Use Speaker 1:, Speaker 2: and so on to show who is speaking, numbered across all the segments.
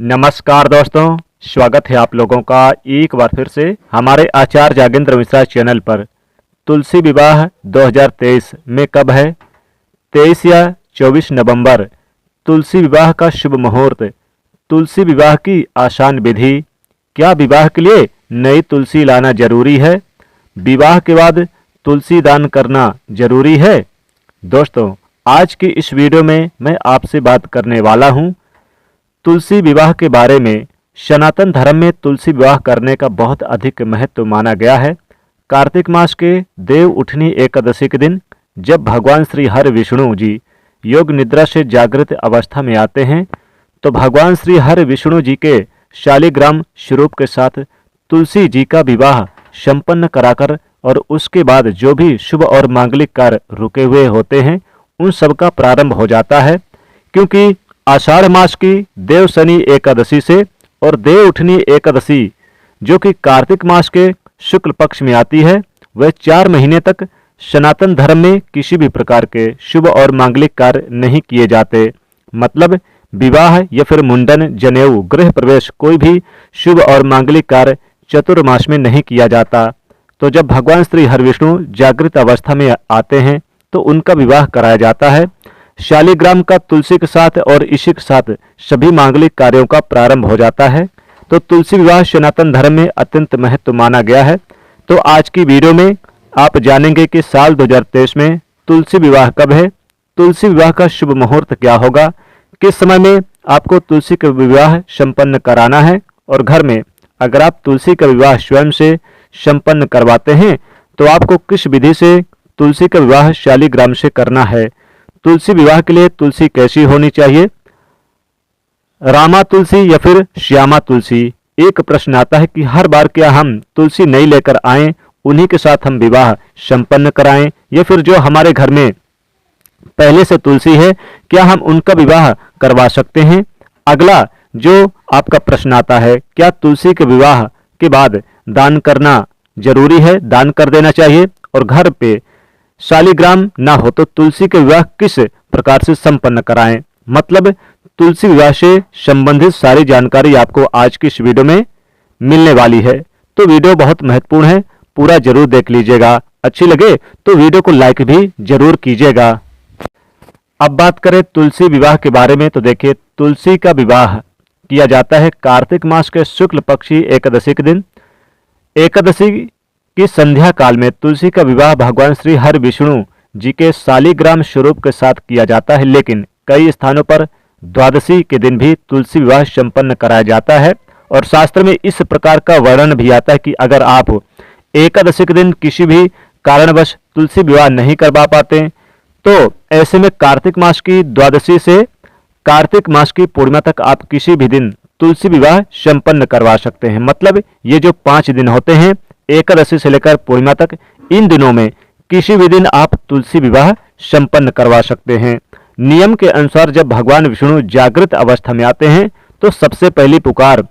Speaker 1: नमस्कार दोस्तों, स्वागत है आप लोगों का एक बार फिर से हमारे आचार्य जागेंद्र मिश्रा चैनल पर। तुलसी विवाह 2023 में कब है? 23 या 24 नवंबर। तुलसी विवाह का शुभ मुहूर्त, तुलसी विवाह की आसान विधि, क्या विवाह के लिए नई तुलसी लाना जरूरी है? विवाह के बाद तुलसी दान करना जरूरी है? दोस्तों, आज की इस वीडियो में मैं आपसे बात करने वाला हूँ तुलसी विवाह के बारे में। सनातन धर्म में तुलसी विवाह करने का बहुत अधिक महत्व माना गया है। कार्तिक मास के देव उठनी एकादशी के दिन जब भगवान श्री हरि विष्णु जी योग निद्रा से जागृत अवस्था में आते हैं तो भगवान श्री हरि विष्णु जी के शालिग्राम स्वरूप के साथ तुलसी जी का विवाह संपन्न कराकर और उसके बाद जो भी शुभ और मांगलिक कार्य रुके हुए होते हैं उन सब का प्रारंभ हो जाता है। क्योंकि आषाढ़ मास की देव शनि एकादशी से और देव उठनी एकादशी जो कि कार्तिक मास के शुक्ल पक्ष में आती है, वह 4 महीने तक सनातन धर्म में किसी भी प्रकार के शुभ और मांगलिक कार्य नहीं किए जाते। मतलब विवाह या फिर मुंडन, जनेऊ, गृह प्रवेश, कोई भी शुभ और मांगलिक कार्य चतुर्मास में नहीं किया जाता। तो जब भगवान श्री हरि विष्णु जागृत अवस्था में आते हैं तो उनका विवाह कराया जाता है। शालिग्राम का तुलसी के साथ और इसी के साथ सभी मांगलिक कार्यों का प्रारंभ हो जाता है। तो तुलसी विवाह सनातन धर्म में अत्यंत महत्व माना गया है। तो आज की वीडियो में आप जानेंगे कि साल 2023 में तुलसी विवाह कब है, तुलसी विवाह का शुभ मुहूर्त क्या होगा, किस समय में आपको तुलसी का विवाह संपन्न कराना है, और घर में अगर आप तुलसी का विवाह स्वयं से संपन्न करवाते हैं तो आपको किस विधि से तुलसी का विवाह शालिग्राम से करना है। तुलसी विवाह के लिए तुलसी कैसी होनी चाहिए, रामा तुलसी या फिर श्यामा तुलसी? एक प्रश्न आता है कि हर बार क्या हम तुलसी नहीं लेकर आएं, उन्हीं के साथ हम विवाह संपन्न कराएं, या फिर जो हमारे घर में पहले से तुलसी है क्या हम उनका विवाह करवा सकते हैं? अगला जो आपका प्रश्न आता है, क्या तुलसी के विवाह के बाद दान करना जरूरी है, दान कर देना चाहिए? और घर पे शालिग्राम ना हो तो तुलसी के विवाह किस प्रकार से संपन्न कराएं? मतलब तुलसी विवाह से संबंधित सारी जानकारी आपको आज की इस वीडियो में मिलने वाली है। तो वीडियो बहुत महत्वपूर्ण है, पूरा जरूर देख लीजिएगा। अच्छी लगे तो वीडियो को लाइक भी जरूर कीजिएगा। अब बात करें तुलसी विवाह के बारे में तो देखिए, तुलसी का विवाह किया जाता है कार्तिक मास के शुक्ल पक्षी एकादशी के दिन। एकादशी की संध्या काल में तुलसी का विवाह भगवान श्री हरि विष्णु जी के शालिग्राम स्वरूप के साथ किया जाता है, लेकिन कई स्थानों पर द्वादशी के दिन भी तुलसी विवाह संपन्न कराया जाता है। और शास्त्र में इस प्रकार का वर्णन भी आता है कि अगर आप एकादशी के दिन किसी भी कारणवश तुलसी विवाह नहीं करवा पाते तो ऐसे में कार्तिक मास की द्वादशी से कार्तिक मास की पूर्णिमा तक आप किसी भी दिन तुलसी विवाह संपन्न करवा सकते हैं। मतलब ये जो 5 दिन होते हैं एकादशी से लेकर पूर्णिमा तक, इन दिनों में किसी भी दिन आप तुलसी विवाह संपन्न करवा सकते हैं। नियम के अनुसार जब भगवान विष्णु जागृत अवस्था में आते हैं तो सबसे पहली पुकार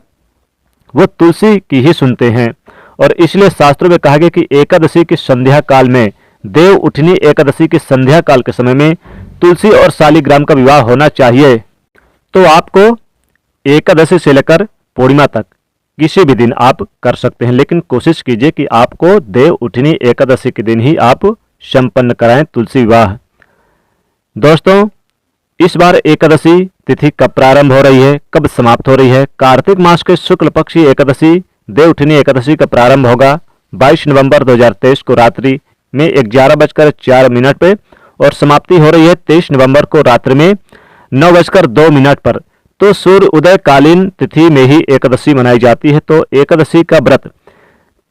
Speaker 1: वो तुलसी की ही सुनते हैं। और इसलिए शास्त्रों में कहा गया कि एकादशी की संध्या काल में, देव उठनी एकादशी की संध्या काल के समय में तुलसी और शालिग्राम का विवाह होना चाहिए। तो आपको एकादशी से लेकर पूर्णिमा तक किसी भी दिन आप कर सकते हैं, लेकिन कोशिश कीजिए कि आपको देव उठनी एकादशी के दिन ही आप संपन्न कराएं तुलसी विवाह। दोस्तों, इस बार एकादशी तिथि कब प्रारंभ हो रही है, कब समाप्त हो रही है? कार्तिक मास के शुक्ल पक्षी एकादशी देव उठनी एकादशी का प्रारंभ होगा 22 नवंबर 2023 को रात्रि में 11:04 पे और समाप्ति हो रही है 23 नवंबर को रात्रि में 9:02 पर। तो सूर्य उदय कालीन तिथि में ही एकादशी मनाई जाती है। तो एकादशी का व्रत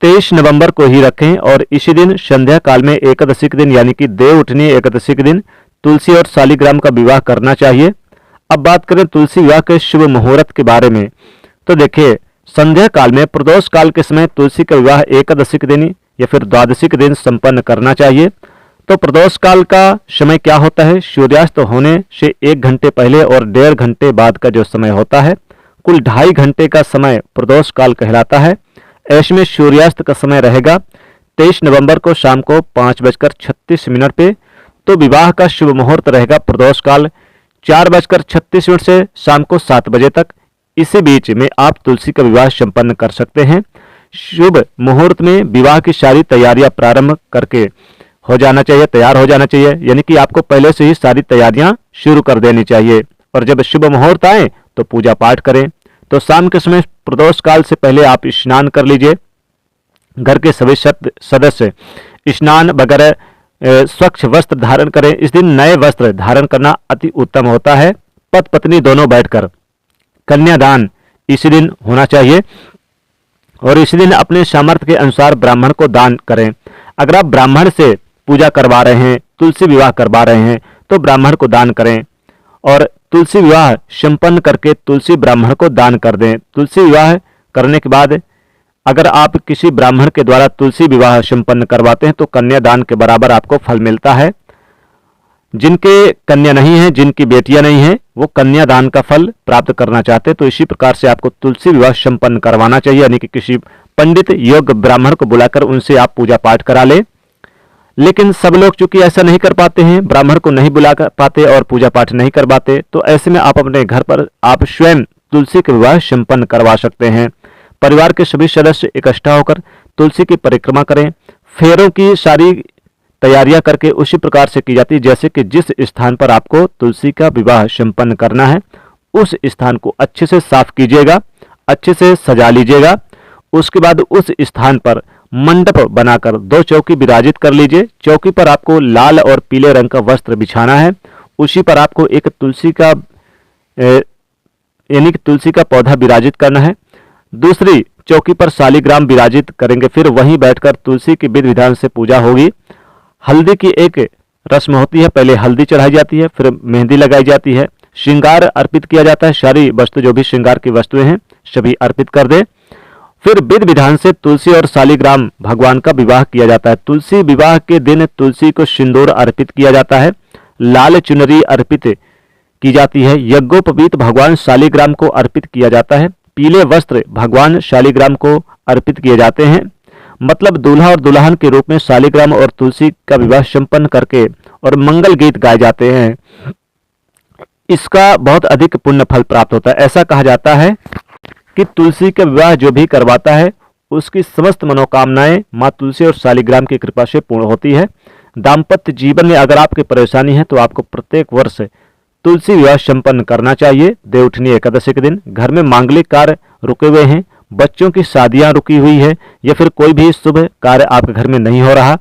Speaker 1: 23 नवंबर को ही रखें और इसी दिन संध्या काल में एकादशी के दिन यानी कि देव उठनी एकादशी के दिन तुलसी और शालिग्राम का विवाह करना चाहिए। अब बात करें तुलसी विवाह के शुभ मुहूर्त के बारे में तो देखिए, संध्या काल में प्रदोष काल के समय तुलसी का विवाह एकादशी के दिन या फिर द्वादशी के दिन संपन्न करना चाहिए। तो प्रदोष काल का समय क्या होता है? सूर्यास्त होने से 1 घंटे पहले और 1.5 घंटे बाद का जो समय होता है, कुल 2.5 घंटे का समय प्रदोष काल कहलाता है। ऐसे में सूर्यास्त का समय रहेगा 23 नवंबर को शाम को 5:36 पे। तो विवाह का शुभ मुहूर्त रहेगा प्रदोष काल 4:36 से शाम को 7 बजे तक। इसी बीच में आप तुलसी का विवाह संपन्न कर सकते हैं। शुभ मुहूर्त में विवाह की सारी तैयारियां प्रारंभ करके हो जाना चाहिए, तैयार हो जाना चाहिए, यानी कि आपको पहले से ही सारी तैयारियां शुरू कर देनी चाहिए। और जब शुभ मुहूर्त आए तो पूजा पाठ करें। तो शाम के समय प्रदोष काल से पहले आप स्नान कर लीजिए। घर के सभी सदस्य स्नान वगैरह स्वच्छ वस्त्र धारण करें। इस दिन नए वस्त्र धारण करना अति उत्तम होता है। पति पत्नी दोनों बैठकर कन्यादान इसी दिन होना चाहिए और इसी दिन अपने सामर्थ्य के अनुसार ब्राह्मण को दान करें। अगर आप ब्राह्मण से पूजा करवा रहे हैं, तुलसी विवाह करवा रहे हैं, तो ब्राह्मण को दान करें और तुलसी विवाह संपन्न करके तुलसी ब्राह्मण को दान कर दें। तुलसी विवाह करने के बाद अगर आप किसी ब्राह्मण के द्वारा तुलसी विवाह संपन्न करवाते हैं तो कन्यादान के बराबर आपको फल मिलता है। जिनके कन्या नहीं है, जिनकी बेटियां नहीं है, वो कन्यादान का फल प्राप्त करना चाहते हैं तो इसी प्रकार से आपको तुलसी विवाह संपन्न करवाना चाहिए, यानी कि किसी पंडित योग्य ब्राह्मण को बुलाकर उनसे आप पूजा पाठ करा लें। लेकिन सब लोग चूंकि ऐसा नहीं कर पाते हैं, ब्राह्मण को नहीं बुला पाते और पूजा पाठ नहीं कर पाते, तो ऐसे में आप अपने घर पर आप स्वयं तुलसी का विवाह संपन्न करवा सकते हैं। परिवार के सभी सदस्य इकट्ठा होकर तुलसी की परिक्रमा करें। फेरों की सारी तैयारियां करके उसी प्रकार से की जाती है जैसे कि जिस स्थान पर आपको तुलसी का विवाह संपन्न करना है उस स्थान को अच्छे से साफ कीजिएगा, अच्छे से सजा लीजिएगा। उसके बाद उस स्थान पर मंडप बनाकर 2 चौकी विराजित कर लीजिए। चौकी पर आपको लाल और पीले रंग का वस्त्र बिछाना है। उसी पर आपको एक तुलसी का यानी कि तुलसी का पौधा विराजित करना है। दूसरी चौकी पर शालिग्राम विराजित करेंगे। फिर वहीं बैठकर तुलसी की विधि विधान से पूजा होगी। हल्दी की एक रस्म होती है, पहले हल्दी चढ़ाई जाती है, फिर मेहंदी लगाई जाती है, श्रृंगार अर्पित किया जाता है। सारी वस्तु जो भी श्रृंगार की वस्तुएं हैं सभी अर्पित कर दे। फिर विधि विधान से तुलसी और शालिग्राम भगवान का विवाह किया जाता है। तुलसी विवाह के दिन तुलसी को सिंदूर अर्पित किया जाता है, लाल चुनरी अर्पित की जाती है, यज्ञोपवीत भगवान शालिग्राम को अर्पित किया जाता है, पीले वस्त्र भगवान शालिग्राम को अर्पित किए जाते हैं। मतलब दूल्हा और दुल्हन के रूप में शालिग्राम और तुलसी का विवाह संपन्न करके और मंगल गीत गाए जाते हैं। इसका बहुत अधिक पुण्य फल प्राप्त होता है। ऐसा कहा जाता है कि तुलसी का विवाह जो भी करवाता है उसकी समस्त मनोकामनाएं माँ तुलसी और शालिग्राम की कृपा से पूर्ण होती है। दाम्पत्य जीवन में अगर आपकी परेशानी है तो आपको प्रत्येक वर्ष तुलसी विवाह संपन्न करना चाहिए। देवउठनी एकादशी के दिन घर में मांगलिक कार्य रुके हुए हैं, बच्चों की शादियां रुकी हुई है या फिर कोई भी शुभ कार्य आपके घर में नहीं हो रहा,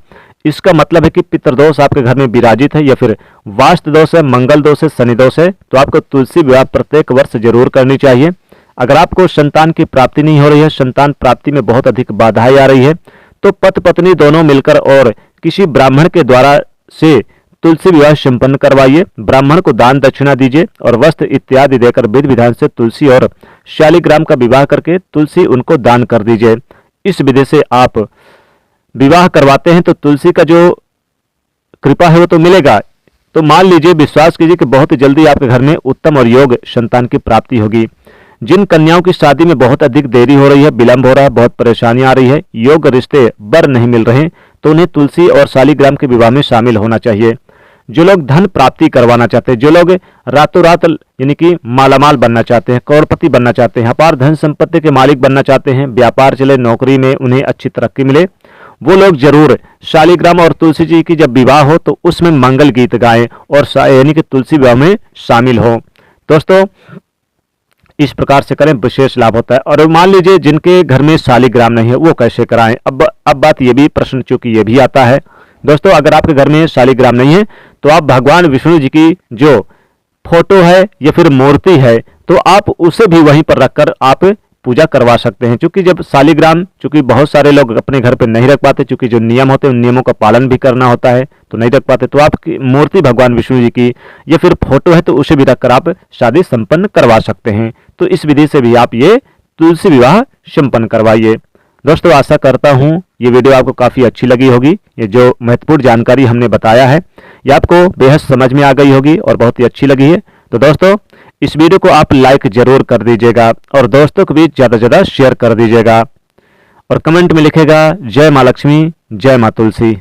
Speaker 1: इसका मतलब है कि पितृदोष आपके घर में विराजित है या फिर वास्तु दोष है, मंगल दोष है, शनि दोष है, तो आपको तुलसी विवाह प्रत्येक वर्ष जरूर करनी चाहिए। अगर आपको संतान की प्राप्ति नहीं हो रही है, संतान प्राप्ति में बहुत अधिक बाधाएं आ रही है, तो पति पत्नी दोनों मिलकर और किसी ब्राह्मण के द्वारा से तुलसी विवाह संपन्न करवाइए। ब्राह्मण को दान दक्षिणा दीजिए और वस्त्र इत्यादि देकर विधि विधान से तुलसी और शालिग्राम का विवाह करके तुलसी उनको दान कर दीजिए। इस विधि से आप विवाह करवाते हैं तो तुलसी का जो कृपा है वो तो मिलेगा। तो मान लीजिए, विश्वास कीजिए कि बहुत जल्दी आपके घर में उत्तम और योग्य संतान की प्राप्ति होगी। जिन कन्याओं की शादी में बहुत अधिक देरी हो रही है, विलंब हो रहा है, बहुत परेशानी आ रही है, योग्य रिश्ते बर नहीं मिल रहे, तो उन्हें तुलसी और शालिग्राम के विवाह में शामिल होना चाहिए। जो लोग धन प्राप्ति करवाना चाहते हैं, जो लोग रातों रात यानी कि मालामाल बनना चाहते हैं, करोड़पति बनना चाहते हैं, अपार धन संपत्ति के मालिक बनना चाहते हैं, व्यापार चले, नौकरी में उन्हें अच्छी तरक्की मिले, वो लोग जरूर शालिग्राम और तुलसी जी की जब विवाह हो तो उसमें मंगल गीत गाएं और यानी कि तुलसी विवाह में शामिल हो। दोस्तों, इस प्रकार से करें, विशेष लाभ होता है। और मान लीजिए जिनके घर में शालिग्राम नहीं है वो कैसे कराएं। अब बात ये भी प्रश्न चूंकि ये भी आता है दोस्तों, अगर आपके घर में शालिग्राम नहीं है तो आप भगवान विष्णु जी की जो फोटो है या फिर मूर्ति है तो आप उसे भी वहीं पर रखकर आप पूजा करवा सकते हैं। क्योंकि जब शालिग्राम, चूंकि बहुत सारे लोग अपने घर पे नहीं रख पाते, क्योंकि जो नियम होते हैं उन नियमों का पालन भी करना होता है तो नहीं रख पाते, तो आपकी मूर्ति भगवान विष्णु जी की या फिर फोटो है तो उसे भी रखकर आप शादी संपन्न करवा सकते हैं। तो इस विधि से भी आप ये तुलसी विवाह संपन्न करवाइए। दोस्तों, आशा करता हूं ये वीडियो आपको काफी अच्छी लगी होगी। ये जो महत्वपूर्ण जानकारी हमने बताया है ये आपको बेहद समझ में आ गई होगी और बहुत ही अच्छी लगी है। तो दोस्तों, इस वीडियो को आप लाइक जरूर कर दीजिएगा और दोस्तों को भी ज्यादा से ज्यादा शेयर कर दीजिएगा और कमेंट में लिखेगा जय मां लक्ष्मी, जय मां तुलसी।